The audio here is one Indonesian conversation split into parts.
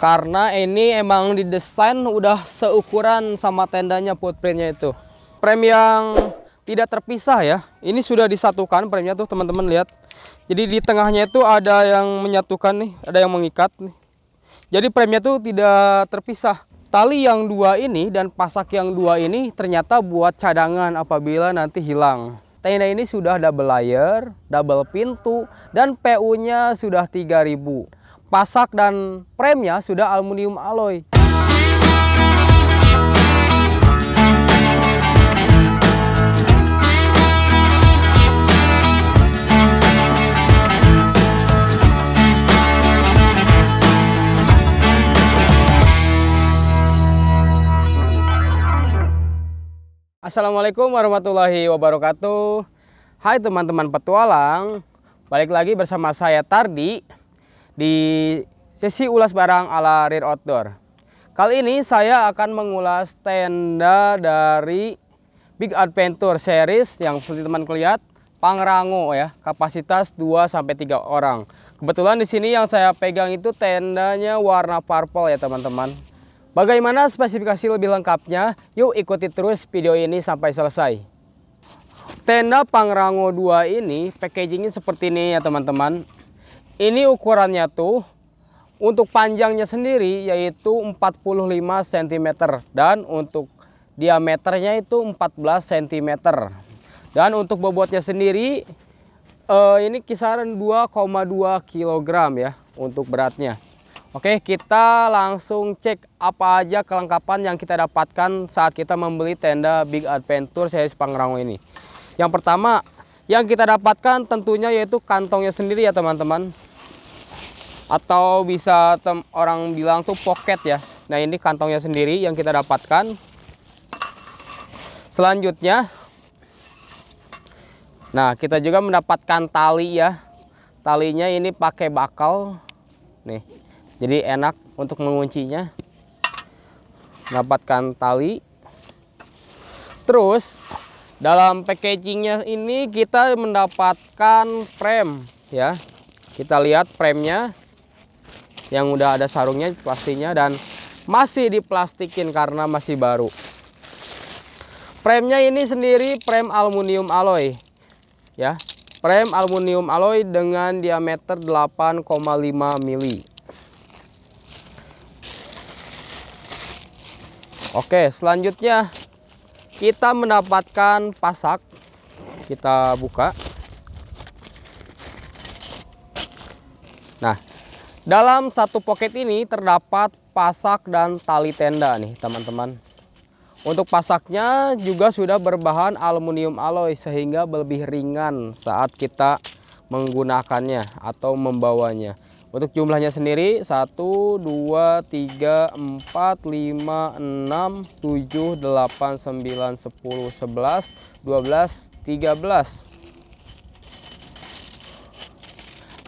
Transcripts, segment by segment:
Karena ini emang didesain udah seukuran sama tendanya footprintnya itu. Frame yang tidak terpisah ya. Ini sudah disatukan frame-nya tuh teman-teman lihat. Jadi di tengahnya itu ada yang menyatukan nih, ada yang mengikat nih. Jadi frame-nya tuh tidak terpisah. Tali yang dua ini dan pasak yang dua ini ternyata buat cadangan apabila nanti hilang. Tenda ini sudah double layer, double pintu, dan PU-nya sudah 3000. Pasak dan frame-nya sudah aluminium alloy. Assalamualaikum warahmatullahi wabarakatuh. Hai teman-teman petualang, balik lagi bersama saya Tardi di sesi ulas barang ala Rare Outdoor. Kali ini saya akan mengulas tenda dari Big Adventure series yang seperti teman lihat, Pangrango ya, kapasitas 2-3 orang. Kebetulan di sini yang saya pegang itu tendanya warna purple ya teman-teman. Bagaimana spesifikasi lebih lengkapnya? Yuk ikuti terus video ini sampai selesai. Tenda Pangrango 2 ini packagingnya seperti ini ya teman-teman. Ini ukurannya tuh untuk panjangnya sendiri yaitu 45 cm dan untuk diameternya itu 14 cm. Dan untuk bobotnya sendiri ini kisaran 2,2 kg ya untuk beratnya. Oke, kita langsung cek apa aja kelengkapan yang kita dapatkan saat kita membeli tenda Big Adventure series Pangrango ini. Yang pertama yang kita dapatkan tentunya yaitu kantongnya sendiri ya teman-teman. Atau bisa orang bilang tuh pocket ya. Nah ini kantongnya sendiri yang kita dapatkan. Selanjutnya, nah kita juga mendapatkan tali ya. Talinya ini pakai bakal nih. Jadi enak untuk menguncinya. Mendapatkan tali. Terus dalam packagingnya ini kita mendapatkan frame ya. Kita lihat frame-nya yang udah ada sarungnya pastinya dan masih diplastikin karena masih baru. Frame-nya ini sendiri frame aluminium alloy ya. Frame aluminium alloy dengan diameter 8,5 mili. Oke, selanjutnya kita mendapatkan pasak. Kita buka. Nah, dalam satu pocket ini terdapat pasak dan tali tenda nih teman-teman. Untuk pasaknya juga sudah berbahan aluminium alloy sehingga lebih ringan saat kita menggunakannya atau membawanya. Untuk jumlahnya sendiri 1, 2, 3, 4, 5, 6, 7, 8, 9, 10, 11, 12, 13.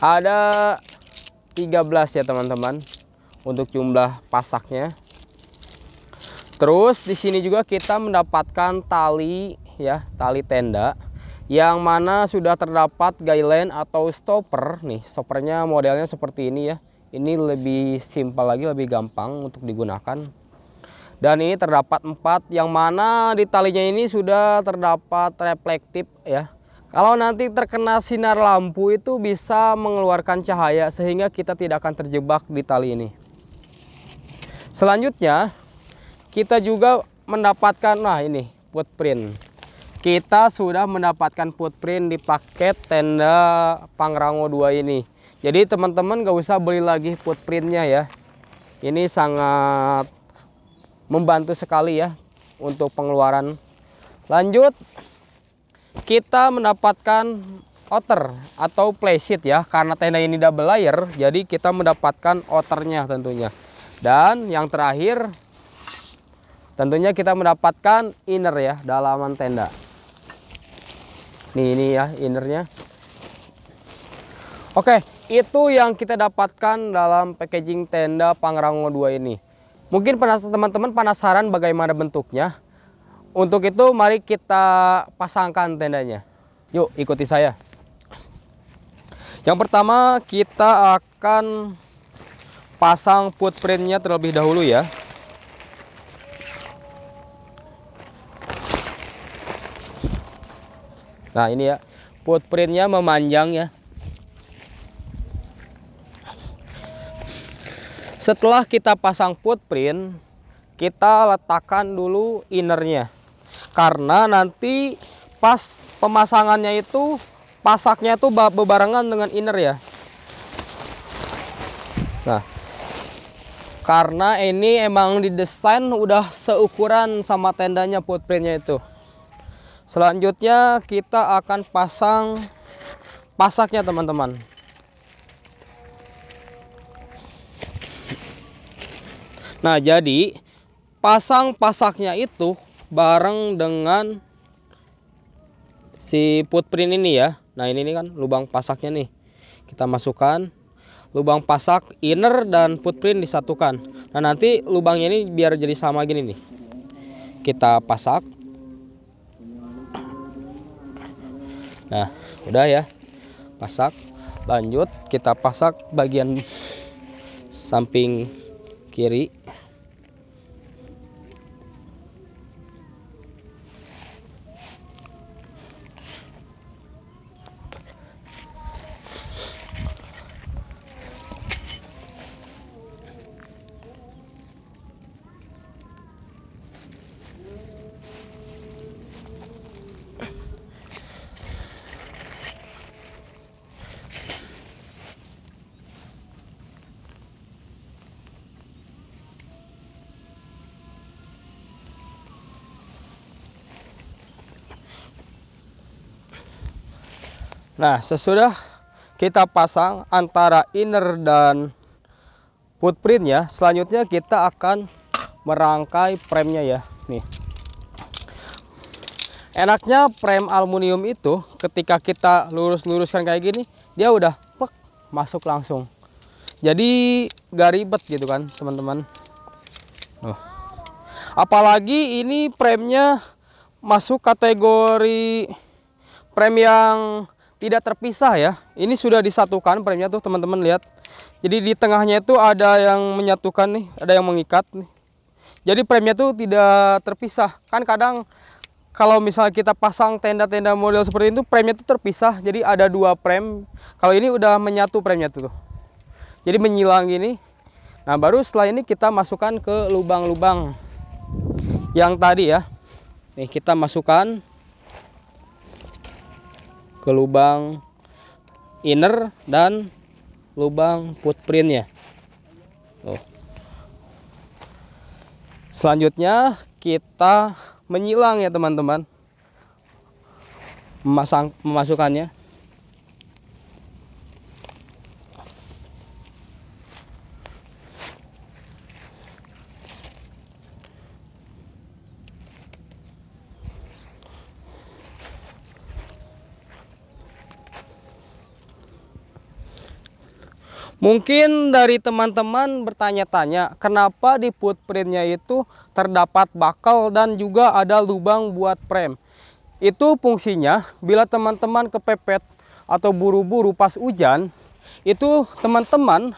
Ada 13 ya teman-teman untuk jumlah pasaknya. Terus di sini juga kita mendapatkan tali ya, tali tenda yang mana sudah terdapat guideline atau stopper nih. Stoppernya modelnya seperti ini ya. Ini lebih simpel lagi, lebih gampang untuk digunakan. Dan ini terdapat 4 yang mana di talinya ini sudah terdapat reflektif ya. Kalau nanti terkena sinar lampu itu bisa mengeluarkan cahaya sehingga kita tidak akan terjebak di tali ini. Selanjutnya kita juga mendapatkan, nah ini footprint. Kita sudah mendapatkan footprint di paket tenda Pangrango 2 ini. Jadi teman-teman gak usah beli lagi footprintnya ya. Ini sangat membantu sekali ya untuk pengeluaran. Lanjut. Kita mendapatkan outer atau playseat ya, karena tenda ini double layer, jadi kita mendapatkan outernya tentunya. Dan yang terakhir, tentunya kita mendapatkan inner ya, dalaman tenda. Ini ya innernya. Oke, itu yang kita dapatkan dalam packaging tenda Pangrango 2 ini. Mungkin teman-teman penasaran bagaimana bentuknya. Untuk itu mari kita pasangkan tendanya. Yuk ikuti saya. Yang pertama kita akan pasang footprintnya terlebih dahulu ya. Nah ini ya, footprintnya memanjang ya. Setelah kita pasang footprint, kita letakkan dulu innernya. Karena nanti pas pemasangannya itu, pasaknya itu berbarengan dengan inner ya. Nah, karena ini emang didesain udah seukuran sama tendanya footprintnya itu. Selanjutnya kita akan pasang pasaknya teman-teman. Nah, jadi pasang pasaknya itu bareng dengan si footprint ini ya. Nah, ini kan lubang pasaknya nih. Kita masukkan lubang pasak inner dan footprint disatukan. Nah, nanti lubangnya ini biar jadi sama gini nih. Kita pasak. Nah, udah ya. Pasak. Lanjut kita pasak bagian samping kiri. Nah, sesudah kita pasang antara inner dan footprintnya, selanjutnya kita akan merangkai premnya ya. Nih, enaknya prem aluminium itu ketika kita lurus-luruskan kayak gini, dia udah plek, masuk langsung. Jadi gak ribet gitu kan teman-teman. Apalagi ini premnya masuk kategori prem yang tidak terpisah ya. Ini sudah disatukan premnya tuh teman-teman lihat. Jadi di tengahnya itu ada yang menyatukan nih, ada yang mengikat nih. Jadi premnya tuh tidak terpisah. Kan kadang kalau misalnya kita pasang tenda-tenda model seperti itu, premnya tuh terpisah. Jadi ada dua prem. Kalau ini udah menyatu premnya tuh. Jadi menyilang gini. Nah, baru setelah ini kita masukkan ke lubang-lubang yang tadi ya. Nih kita masukkan ke lubang inner dan lubang footprintnya. Selanjutnya kita menyilang ya teman-teman, memasukkannya. Mungkin dari teman-teman bertanya-tanya, kenapa di footprintnya itu terdapat bakal dan juga ada lubang buat prem. Itu fungsinya bila teman-teman kepepet atau buru-buru pas hujan, itu teman-teman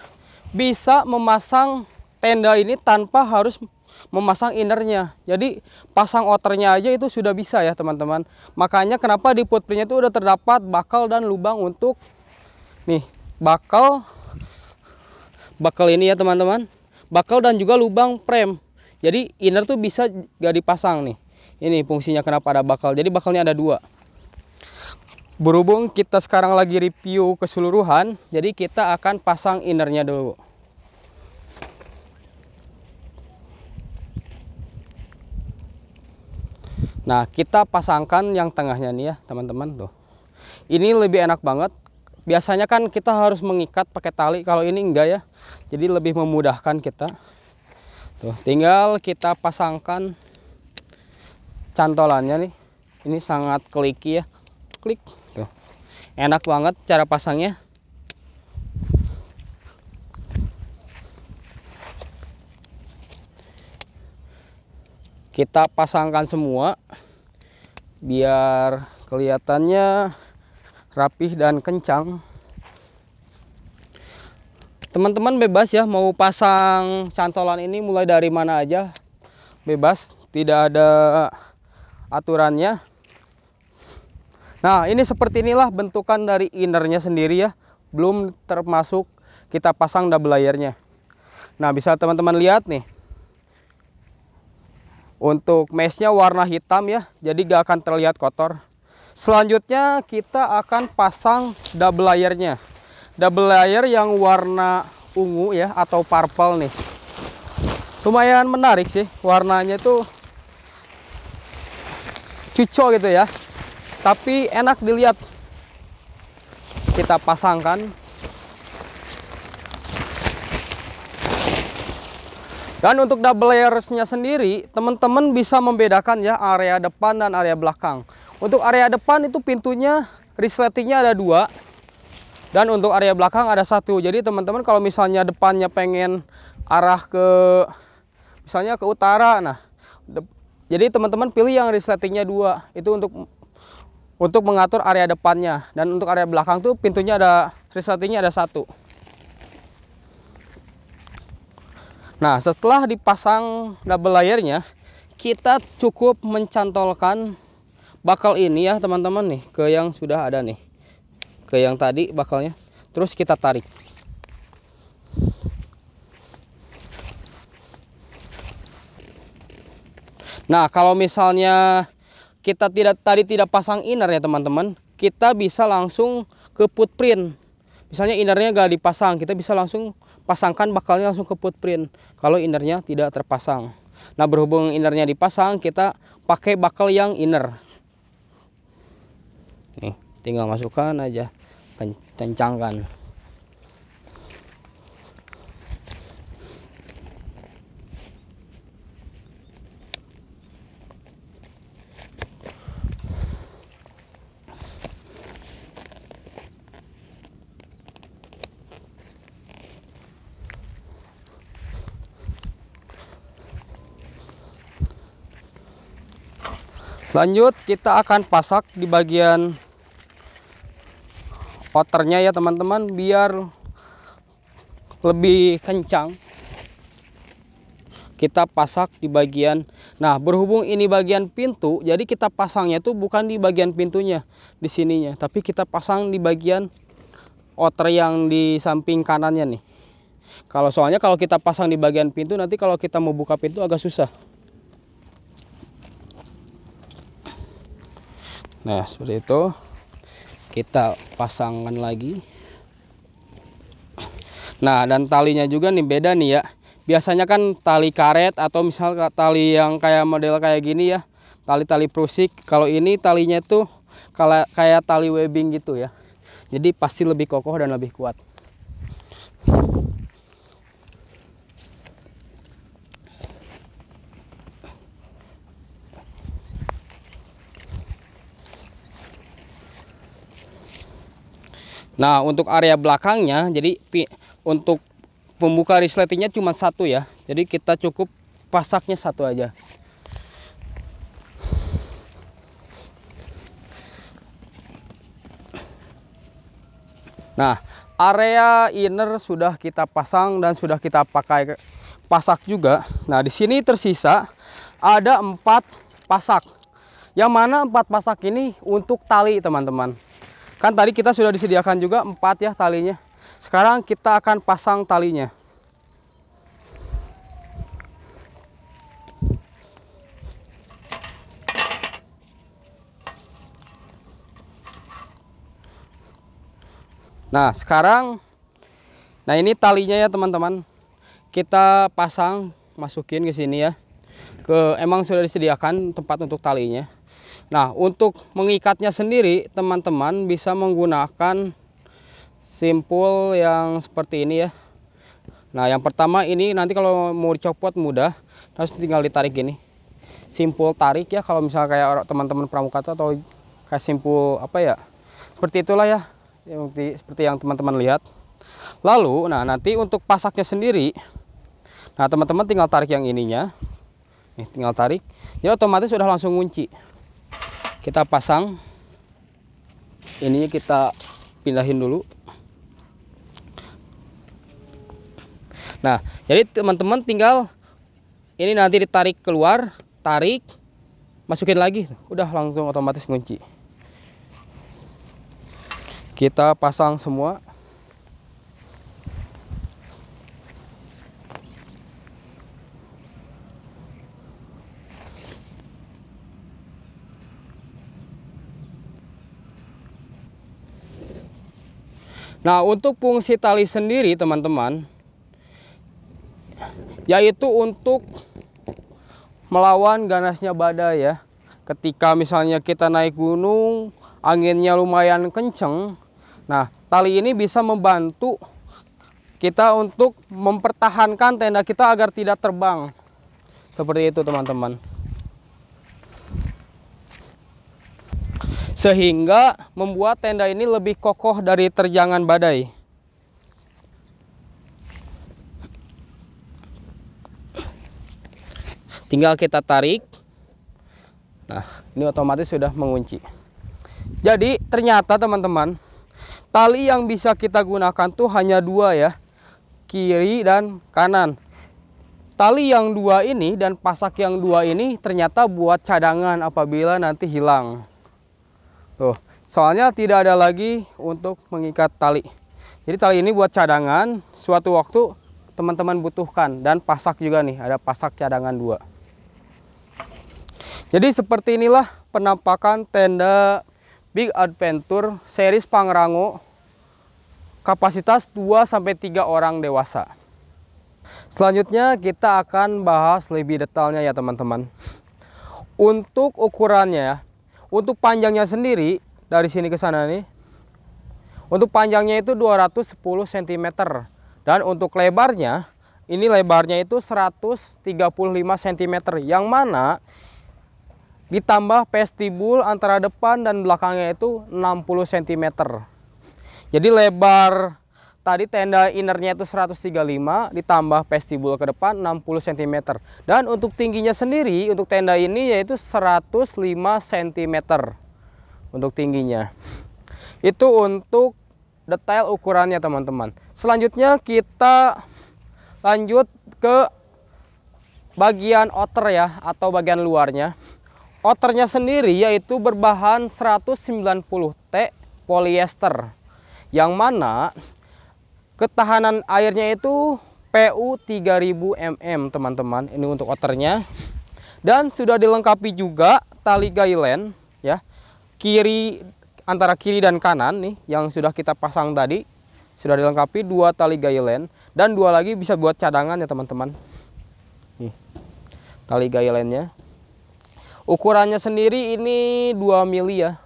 bisa memasang tenda ini tanpa harus memasang innernya. Jadi pasang outernya aja itu sudah bisa ya teman-teman. Makanya kenapa di footprintnya itu udah terdapat bakal dan lubang untuk nih bakal ini ya teman-teman, bakal dan juga lubang prem. Jadi inner tuh bisa gak dipasang nih. Ini fungsinya kenapa ada bakal. Jadi bakalnya ada dua. Berhubung kita sekarang lagi review keseluruhan, jadi kita akan pasang innernya dulu. Nah, kita pasangkan yang tengahnya nih ya teman-teman tuh. Ini lebih enak banget. Biasanya kan kita harus mengikat pakai tali, kalau ini enggak ya. Jadi lebih memudahkan kita. Tuh, tinggal kita pasangkan cantolannya nih. Ini sangat kliki ya. Klik. Tuh. Enak banget cara pasangnya. Kita pasangkan semua biar kelihatannya rapih dan kencang. teman-teman bebas ya mau pasang cantolan ini mulai dari mana aja, bebas, tidak ada aturannya. Nah, ini seperti inilah bentukan dari innernya sendiri ya, belum termasuk kita pasang double layernya. Nah, bisa teman-teman lihat nih, untuk meshnya warna hitam ya, jadi gak akan terlihat kotor. Selanjutnya kita akan pasang double layernya, double layer yang warna ungu ya, atau purple nih. Lumayan menarik sih, warnanya tuh cuco gitu ya, tapi enak dilihat. Kita pasangkan. Dan untuk double layersnya sendiri, teman-teman bisa membedakan ya area depan dan area belakang. Untuk area depan itu pintunya resletingnya ada 2, dan untuk area belakang ada 1. Jadi teman-teman kalau misalnya depannya pengen arah ke misalnya ke utara, nah jadi teman-teman pilih yang resletingnya 2, itu untuk mengatur area depannya. Dan untuk area belakang tuh pintunya ada resletingnya ada 1. Nah, setelah dipasang double layernya, kita cukup mencantolkan bakal ini ya teman-teman nih ke yang sudah ada nih, ke yang tadi bakalnya. Terus kita tarik. Nah, kalau misalnya kita tidak pasang inner ya teman-teman, kita bisa langsung ke footprint. Misalnya innernya gak dipasang, kita bisa langsung pasangkan bakalnya langsung ke footprint kalau innernya tidak terpasang. Nah, berhubung innernya dipasang, kita pakai bakal yang inner. Nih, tinggal masukkan aja, kencangkan. Lanjut kita akan pasak di bagian outernya ya teman-teman, biar lebih kencang. Kita pasak di bagian, nah berhubung ini bagian pintu, jadi kita pasangnya tuh bukan di bagian pintunya di sininya, tapi kita pasang di bagian outer yang di samping kanannya nih. Soalnya kalau kita pasang di bagian pintu, nanti kalau kita mau buka pintu agak susah. Nah, seperti itu. Kita pasangkan lagi. Nah, dan talinya juga nih beda nih ya. Biasanya kan tali karet atau misal tali yang kayak model kayak gini ya, tali-tali prusik. Kalau ini talinya tuh kayak tali webbing gitu ya. Jadi pasti lebih kokoh dan lebih kuat. Nah, untuk area belakangnya, jadi untuk pembuka resletingnya cuma 1 ya. Jadi kita cukup pasaknya 1 aja. Nah, area inner sudah kita pasang dan sudah kita pakai pasak juga. Nah, di sini tersisa ada 4 pasak. Yang mana 4 pasak ini untuk tali, teman-teman. Kan tadi kita sudah disediakan juga 4 ya talinya. Sekarang kita akan pasang talinya. Nah, sekarang ini talinya ya teman-teman. Kita pasang, masukin ke sini ya. Emang sudah disediakan tempat untuk talinya. Nah, untuk mengikatnya sendiri teman-teman bisa menggunakan simpul yang seperti ini ya. Nah, yang pertama ini nanti kalau mau dicopot mudah, harus tinggal ditarik gini. Simpul tarik ya, kalau misalnya kayak teman-teman pramugari atau kayak simpul apa ya, seperti itulah ya, seperti yang teman-teman lihat. Lalu nanti untuk pasaknya sendiri, nah teman-teman tinggal tarik yang ininya nih, tinggal tarik, jadi otomatis sudah langsung ngunci. Kita pasang ininya, kita pindahin dulu. Nah, jadi teman-teman tinggal ini nanti ditarik keluar, tarik, masukin lagi, udah langsung otomatis ngunci. Kita pasang semua. Nah, untuk fungsi tali sendiri teman-teman, yaitu untuk melawan ganasnya badai ya. Ketika misalnya kita naik gunung, anginnya lumayan kenceng, nah tali ini bisa membantu kita untuk mempertahankan tenda kita agar tidak terbang. Seperti itu teman-teman. Sehingga membuat tenda ini lebih kokoh dari terjangan badai. Tinggal kita tarik. Nah, ini otomatis sudah mengunci. Jadi ternyata teman-teman, tali yang bisa kita gunakan tuh hanya dua ya, kiri dan kanan. Tali yang dua ini dan pasak yang dua ini ternyata buat cadangan apabila nanti hilang. Tuh, soalnya tidak ada lagi untuk mengikat tali. Jadi tali ini buat cadangan, suatu waktu teman-teman butuhkan. Dan pasak juga nih, ada pasak cadangan dua. Jadi seperti inilah penampakan tenda Big Adventure series Pangrango, kapasitas 2-3 orang dewasa. Selanjutnya kita akan bahas lebih detailnya ya teman-teman. Untuk ukurannya ya, untuk panjangnya sendiri dari sini ke sana nih, untuk panjangnya itu 210 cm dan untuk lebarnya, ini lebarnya itu 135 cm, yang mana ditambah vestibul antara depan dan belakangnya itu 60 cm. Jadi lebar tadi tenda innernya itu 135 ditambah vestibul ke depan 60 cm. Dan untuk tingginya sendiri untuk tenda ini yaitu 105 cm untuk tingginya. Itu untuk detail ukurannya teman-teman. Selanjutnya kita lanjut ke bagian outer ya, atau bagian luarnya. Outernya sendiri yaitu berbahan 190T polyester, yang mana ketahanan airnya itu PU 3000 mm teman-teman. Ini untuk outernya. Dan sudah dilengkapi juga tali guideline ya, kiri, antara kiri dan kanan nih yang sudah kita pasang tadi. Sudah dilengkapi 2 tali guideline dan 2 lagi bisa buat cadangan ya teman-teman. Nih tali guideline-nya. Ukurannya sendiri ini 2 mili ya,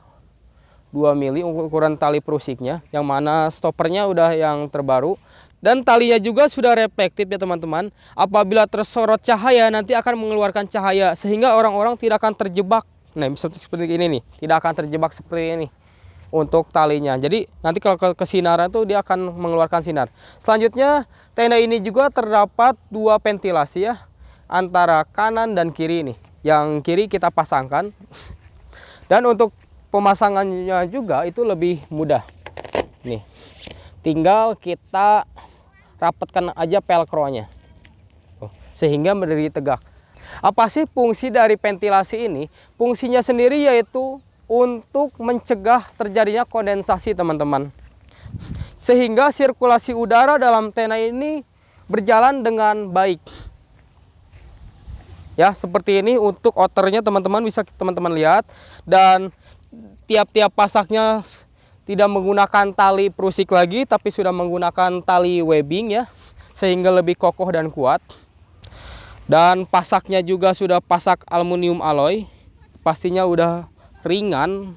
2 mili ukuran tali perusiknya, yang mana stoppernya udah yang terbaru. Dan talinya juga sudah reflektif ya teman-teman. Apabila tersorot cahaya nanti akan mengeluarkan cahaya, sehingga orang-orang tidak akan terjebak. Nah seperti ini nih, tidak akan terjebak seperti ini untuk talinya. Jadi nanti kalau kesinaran tuh dia akan mengeluarkan sinar. Selanjutnya tenda ini juga terdapat 2 ventilasi ya, antara kanan dan kiri nih. Yang kiri kita pasangkan. Dan untuk pemasangannya juga itu lebih mudah. Nih, tinggal kita rapatkan aja velcro-nya, sehingga berdiri tegak. Apa sih fungsi dari ventilasi ini? Fungsinya sendiri yaitu untuk mencegah terjadinya kondensasi teman-teman, sehingga sirkulasi udara dalam tenda ini berjalan dengan baik. Ya, seperti ini untuk outernya teman-teman, bisa teman-teman lihat. Dan tiap-tiap pasaknya tidak menggunakan tali perusik lagi, tapi sudah menggunakan tali webbing ya, sehingga lebih kokoh dan kuat. Dan pasaknya juga sudah pasak aluminium alloy, pastinya udah ringan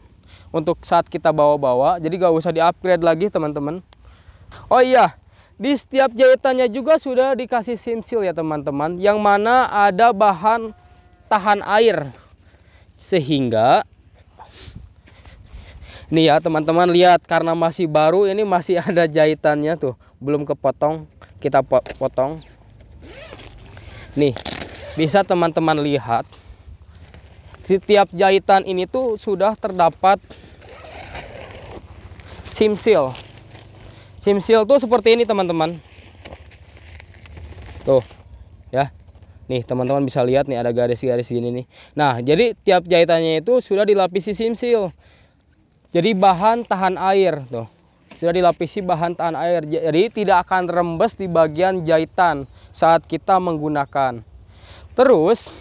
untuk saat kita bawa-bawa, jadi gak usah di-upgrade lagi teman-teman. Oh iya, di setiap jahitannya juga sudah dikasih simsil ya teman-teman, yang mana ada bahan tahan air, sehingga nih ya teman-teman lihat, karena masih baru ini masih ada jahitannya tuh, belum kepotong, kita potong. Nih bisa teman-teman lihat, setiap jahitan ini tuh sudah terdapat simsil. Simsil tuh seperti ini teman-teman. Tuh ya. Nih teman-teman bisa lihat nih ada garis-garis gini nih. Nah, jadi tiap jahitannya itu sudah dilapisi simsil. Jadi bahan tahan air tuh. Sudah dilapisi bahan tahan air. Jadi tidak akan rembes di bagian jahitan saat kita menggunakan. Terus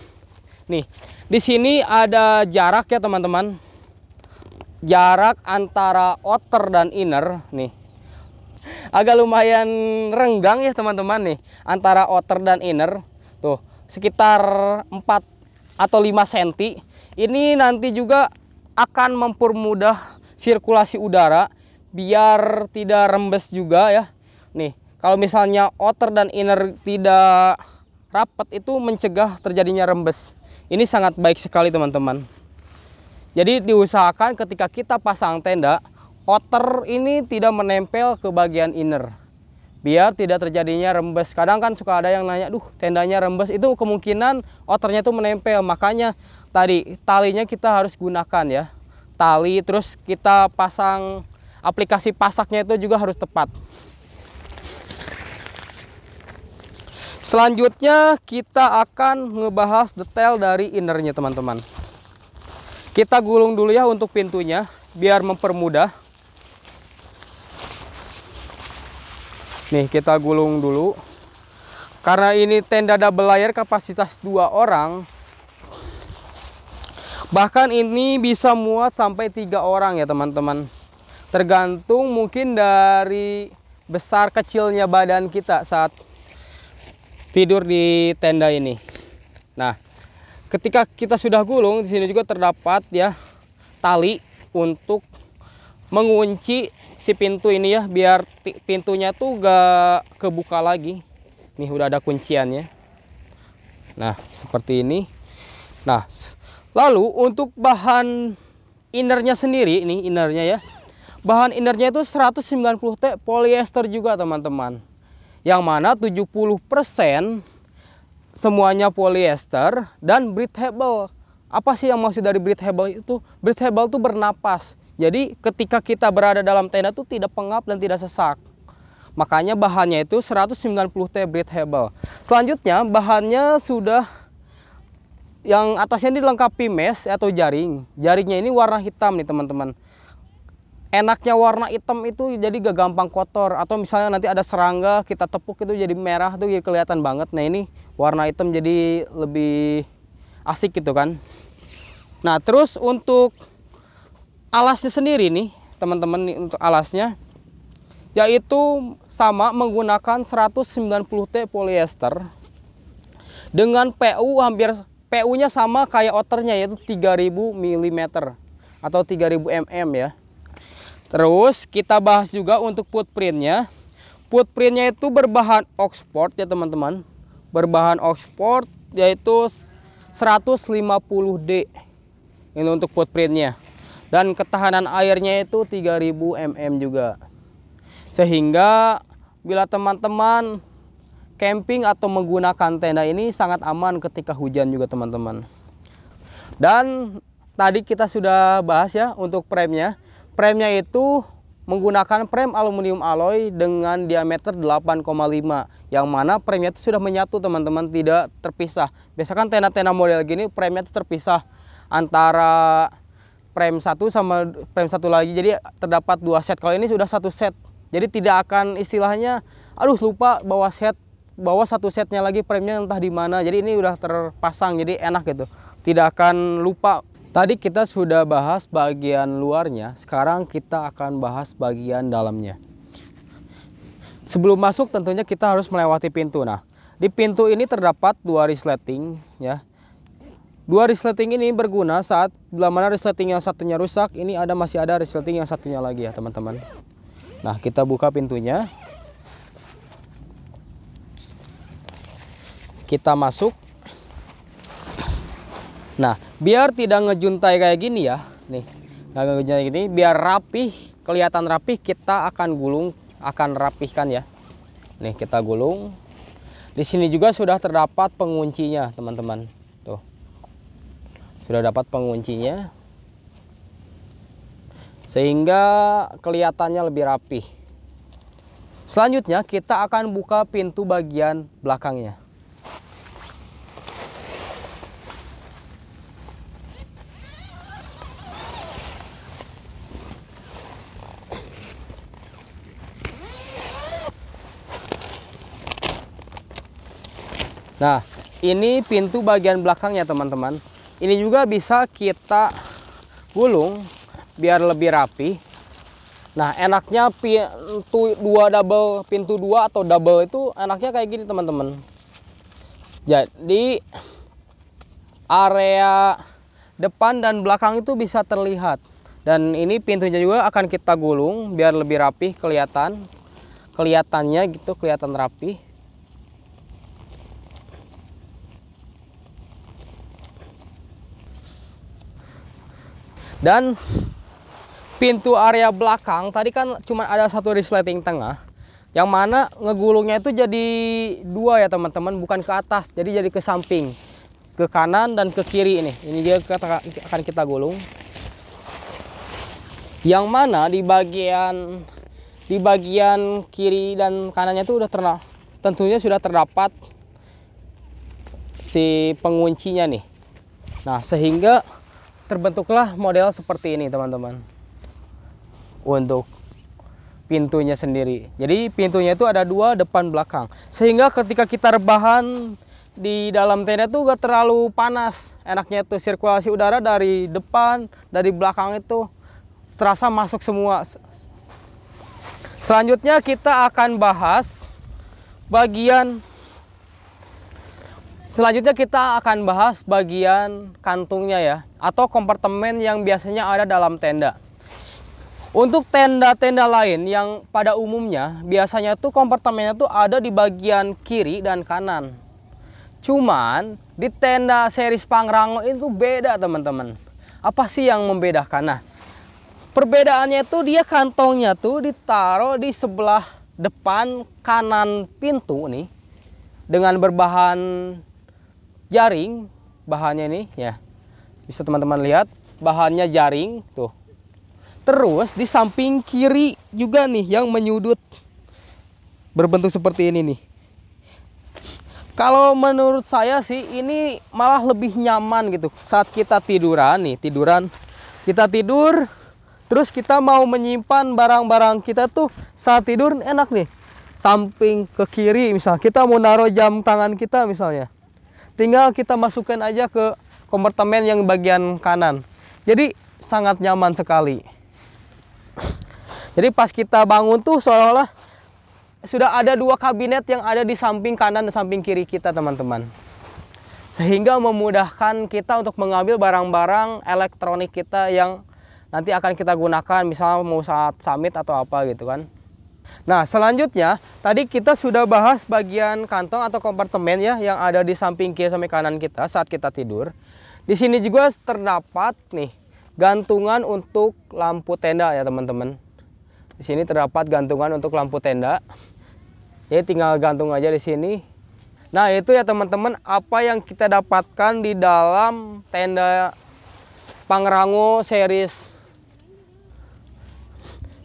nih, di sini ada jarak ya teman-teman. Jarak antara outer dan inner nih. Agak lumayan renggang ya teman-teman nih antara outer dan inner. Tuh, sekitar 4 atau 5 cm. Ini nanti juga akan mempermudah sirkulasi udara biar tidak rembes juga ya. Nih, kalau misalnya outer dan inner tidak rapat itu mencegah terjadinya rembes. Ini sangat baik sekali teman-teman. Jadi diusahakan ketika kita pasang tenda, outer ini tidak menempel ke bagian inner. Biar tidak terjadinya rembes. Kadang kan suka ada yang nanya, duh tendanya rembes. Itu kemungkinan outernya itu menempel. Makanya tadi talinya kita harus gunakan ya. Tali, terus kita pasang aplikasi pasaknya itu juga harus tepat. Selanjutnya kita akan ngebahas detail dari innernya teman-teman. Kita gulung dulu ya untuk pintunya biar mempermudah. Nih kita gulung dulu. Karena ini tenda double layer kapasitas 2 orang. Bahkan ini bisa muat sampai 3 orang ya teman-teman. Tergantung mungkin dari besar kecilnya badan kita saat tidur di tenda ini. Nah, ketika kita sudah gulung, di sini juga terdapat ya tali untuk mengunci si pintu ini ya, biar pintunya tuh gak kebuka lagi. Nih udah ada kunciannya. Nah, seperti ini. Nah, lalu untuk bahan innernya sendiri, ini innernya ya. Bahan innernya itu 190T polyester juga teman-teman. Yang mana 70% semuanya polyester dan breathable. Apa sih yang maksud dari breathable itu? Breathable itu bernapas. Jadi ketika kita berada dalam tenda itu tidak pengap dan tidak sesak. Makanya bahannya itu 190T breathable. Selanjutnya bahannya sudah yang atasnya dilengkapi mesh atau jaring. Jaringnya ini warna hitam nih teman-teman. Enaknya warna hitam itu jadi gak gampang kotor. Atau misalnya nanti ada serangga kita tepuk itu jadi merah tuh jadi kelihatan banget. Nah ini warna hitam jadi lebih asik gitu kan. Nah terus untuk alasnya sendiri nih teman-teman, untuk alasnya yaitu sama menggunakan 190T polyester dengan PU PU-nya sama kayak outernya yaitu 3000 mm atau 3000 mm ya. Terus kita bahas juga untuk footprintnya. Footprintnya itu berbahan Oxford ya teman-teman. Berbahan Oxford yaitu 150D. Ini untuk footprintnya. Dan ketahanan airnya itu 3000 mm juga. Sehingga bila teman-teman camping atau menggunakan tenda ini sangat aman ketika hujan juga teman-teman. Dan tadi kita sudah bahas ya untuk premnya. Premnya itu menggunakan prem aluminium alloy dengan diameter 8,5. Yang mana premnya itu sudah menyatu teman-teman, tidak terpisah. Biasanya kan tenda-tenda model gini premnya itu terpisah antara prem satu sama prem satu lagi. Jadi terdapat 2 set. Kalau ini sudah 1 set. Jadi tidak akan istilahnya aduh lupa bawa satu setnya lagi premnya entah di mana. Jadi ini udah terpasang jadi enak gitu. Tidak akan lupa. Tadi kita sudah bahas bagian luarnya, sekarang kita akan bahas bagian dalamnya. Sebelum masuk tentunya kita harus melewati pintu. Nah, di pintu ini terdapat 2 resleting ya. 2 resleting ini berguna saat bila mana resleting yang satunya rusak, ini masih ada resleting yang satunya lagi ya teman-teman. Nah, kita buka pintunya. Kita masuk. Nah, biar tidak ngejuntai kayak gini ya, nih, nggak ngejuntai gini, biar rapih, kelihatan rapih, kita akan gulung, akan rapihkan ya. Nih, kita gulung. Di sini juga sudah terdapat penguncinya, teman-teman. Tuh, sudah dapat penguncinya, sehingga kelihatannya lebih rapih. Selanjutnya kita akan buka pintu bagian belakangnya. Nah, ini pintu bagian belakangnya teman-teman. Ini juga bisa kita gulung biar lebih rapi. Nah, enaknya pintu dua atau double itu enaknya kayak gini teman-teman. Jadi area depan dan belakang itu bisa terlihat. Dan ini pintunya juga akan kita gulung biar lebih rapi kelihatannya gitu, kelihatan rapi. Dan pintu area belakang tadi kan cuma ada satu resleting tengah, yang mana ngegulungnya itu jadi dua ya teman-teman, bukan ke atas, jadi ke samping, ke kanan dan ke kiri. Ini dia akan kita gulung, yang mana di bagian kiri dan kanannya itu tentunya sudah terdapat si penguncinya nih. Nah, sehingga terbentuklah model seperti ini teman-teman untuk pintunya sendiri. Jadi pintunya itu ada dua, depan belakang, sehingga ketika kita rebahan di dalam tenda itu gak terlalu panas. Enaknya itu sirkulasi udara dari depan, dari belakang itu terasa masuk semua. Selanjutnya kita akan bahas bagian kantungnya ya, atau kompartemen yang biasanya ada dalam tenda. Untuk tenda-tenda lain yang pada umumnya biasanya tuh kompartemennya tuh ada di bagian kiri dan kanan. Cuman di tenda series Pangrango itu beda teman-teman. Apa sih yang membedakan? Nah, perbedaannya tuh dia kantongnya tuh ditaruh di sebelah depan kanan pintu nih, dengan berbahan jaring. Bahannya ini ya, bisa teman-teman lihat bahannya jaring tuh. Terus di samping kiri juga nih yang menyudut berbentuk seperti ini nih. Kalau menurut saya sih ini malah lebih nyaman gitu saat kita tiduran kita tidur, terus kita mau menyimpan barang-barang kita tuh saat tidur enak nih. Samping ke kiri, misal kita mau naruh jam tangan kita misalnya, tinggal kita masukkan aja ke kompartemen yang bagian kanan. Jadi sangat nyaman sekali. Jadi pas kita bangun tuh seolah-olah sudah ada dua kabinet yang ada di samping kanan dan samping kiri kita teman-teman. Sehingga memudahkan kita untuk mengambil barang-barang elektronik kita yang nanti akan kita gunakan, misalnya mau saat summit atau apa gitu kan. Nah, selanjutnya tadi kita sudah bahas bagian kantong atau kompartemen ya yang ada di samping kiri sampai kanan kita saat kita tidur. Di sini juga terdapat nih gantungan untuk lampu tenda ya teman-teman. Di sini terdapat gantungan untuk lampu tenda. Jadi tinggal gantung aja di sini. Nah, itu ya teman-teman apa yang kita dapatkan di dalam tenda Pangrango series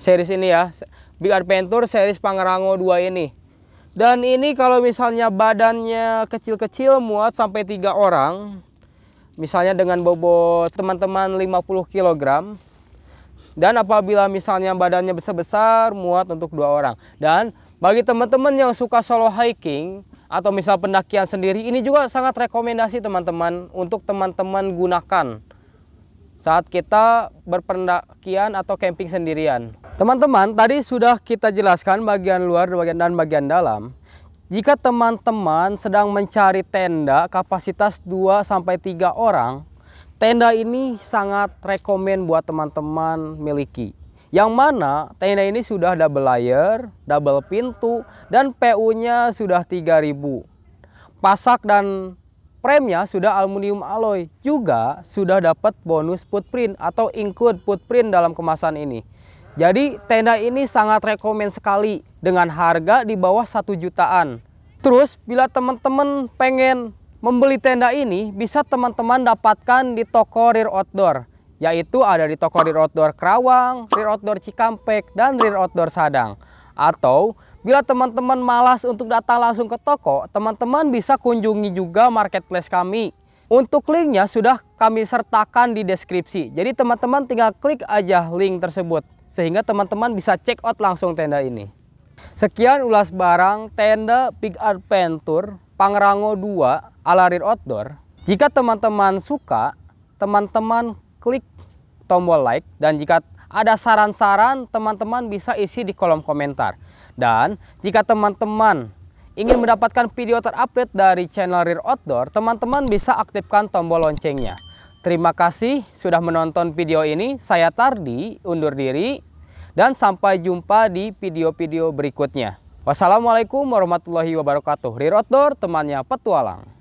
ini ya. Big Adventure series Pangrango 2 ini. Dan ini kalau misalnya badannya kecil-kecil muat sampai 3 orang. Misalnya dengan bobot teman-teman 50 kg. Dan apabila misalnya badannya besar-besar muat untuk 2 orang. Dan bagi teman-teman yang suka solo hiking atau misal pendakian sendiri, ini juga sangat rekomendasi teman-teman untuk teman-teman gunakan saat kita berpendakian atau camping sendirian. Teman-teman, tadi sudah kita jelaskan bagian luar dan bagian dalam. Jika teman-teman sedang mencari tenda kapasitas 2-3 orang, tenda ini sangat rekomen buat teman-teman miliki. Yang mana tenda ini sudah double layer, double pintu, dan PU-nya sudah 3000. Pasak dan premnya sudah aluminium alloy. Juga sudah dapat bonus footprint atau include footprint dalam kemasan ini. Jadi tenda ini sangat rekomen sekali dengan harga di bawah 1 jutaan. Terus bila teman-teman pengen membeli tenda ini, bisa teman-teman dapatkan di toko Rear Outdoor. Yaitu ada di toko Rear Outdoor Kerawang, Rear Outdoor Cikampek, dan Rear Outdoor Sadang. Atau Bila teman-teman malas untuk datang langsung ke toko, teman-teman bisa kunjungi juga marketplace kami. Untuk linknya sudah kami sertakan di deskripsi. Jadi teman-teman tinggal klik aja link tersebut, sehingga teman-teman bisa check out langsung tenda ini. Sekian ulas barang tenda Big Adventure Pangrango 2 ala Rear Outdoor. Jika teman-teman suka, teman-teman klik tombol like, dan jika ada saran-saran, teman-teman bisa isi di kolom komentar. Dan jika teman-teman ingin mendapatkan video terupdate dari channel Rear Outdoor, teman-teman bisa aktifkan tombol loncengnya. Terima kasih sudah menonton video ini. Saya Tardi, undur diri. Dan sampai jumpa di video-video berikutnya. Wassalamualaikum warahmatullahi wabarakatuh. Rear Outdoor, temannya petualang.